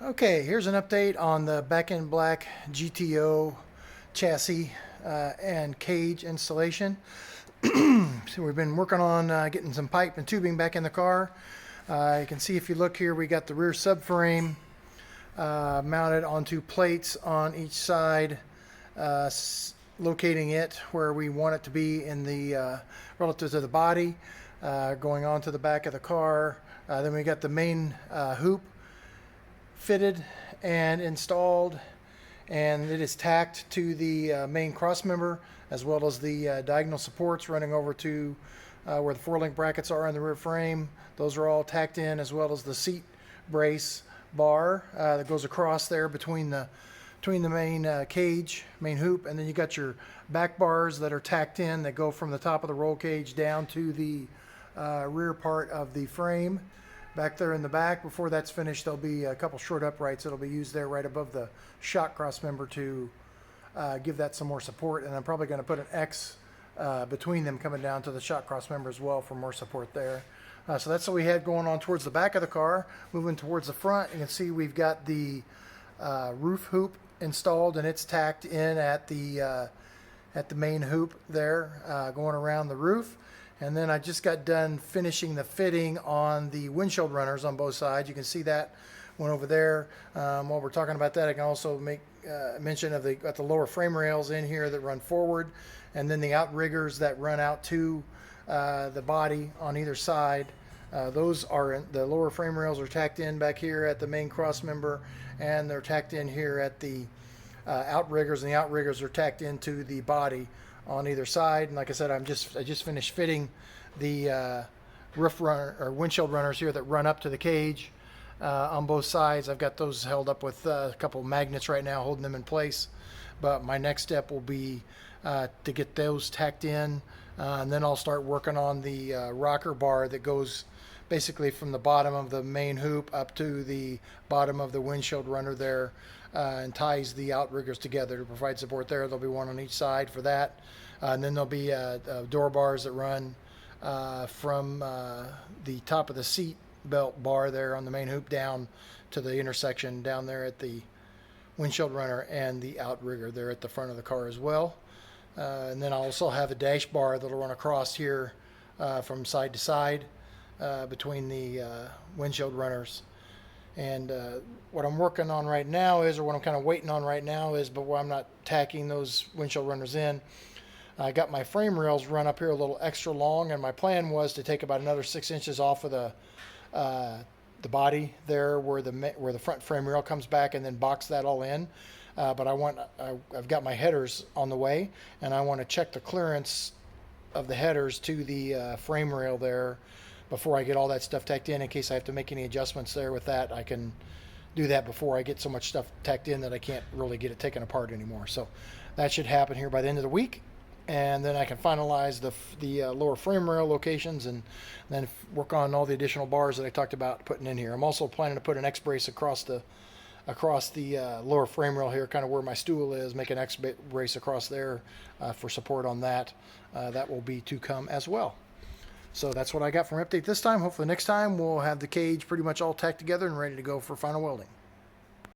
Okay, here's an update on the back-end Black GTO chassis and cage installation. So we've been working on getting some pipe and tubing back in the car. You can see if you look here, we got the rear subframe mounted onto plates on each side, locating it where we want it to be in the relative to the body, going on to the back of the car. Then we got the main hoop fitted and installed, and it is tacked to the main cross member, as well as the diagonal supports running over to where the 4-link brackets are in the rear frame. Those are all tacked in, as well as the seat brace bar that goes across there between the main cage, main hoop, and then you got your back bars that are tacked in that go from the top of the roll cage down to the rear part of the frame. Back there in the back, before that's finished, there'll be a couple short uprights that'll be used there right above the shock cross member to give that some more support. And I'm probably going to put an X between them coming down to the shock cross member as well for more support there. So that's what we had going on towards the back of the car. Moving towards the front, you can see we've got the roof hoop installed, and it's tacked in at the main hoop there, going around the roof. And then I just got done finishing the fitting on the windshield runners on both sides. You can see that one over there. While we're talking about that, I can also make mention of the lower frame rails in here that run forward, and then the outriggers that run out to the body on either side. Those are the lower frame rails are tacked in back here at the main cross member, and they're tacked in here at the outriggers, and the outriggers are tacked into the body on either side. And like I said, I just finished fitting the roof runner or windshield runners here that run up to the cage on both sides. I've got those held up with a couple of magnets right now, holding them in place. But my next step will be to get those tacked in, and then I'll start working on the rocker bar that goes basically from the bottom of the main hoop up to the bottom of the windshield runner there, and ties the outriggers together to provide support there. There'll be one on each side for that. And then there'll be door bars that run from the top of the seat belt bar there on the main hoop down to the intersection down there at the windshield runner, and the outrigger there at the front of the car as well. And then I'll also have a dash bar that'll run across here from side to side between the windshield runners. And what I'm working on right now is, or what I'm kind of waiting on right now is, but where I'm not tacking those windshield runners in, I got my frame rails run up here a little extra long, and my plan was to take about another 6 inches off of the body there where the front frame rail comes back, and then box that all in. But I've got my headers on the way, and I want to check the clearance of the headers to the frame rail there before I get all that stuff tacked in case I have to make any adjustments there with that. I can do that before I get so much stuff tacked in that I can't really get it taken apart anymore. So that should happen here by the end of the week, and then I can finalize the lower frame rail locations, and then work on all the additional bars that I talked about putting in here. I'm also planning to put an X brace across the lower frame rail here, kind of where my stool is, make an X brace across there for support on that. That will be to come as well. So that's what I got for an update this time. Hopefully next time we'll have the cage pretty much all tacked together and ready to go for final welding.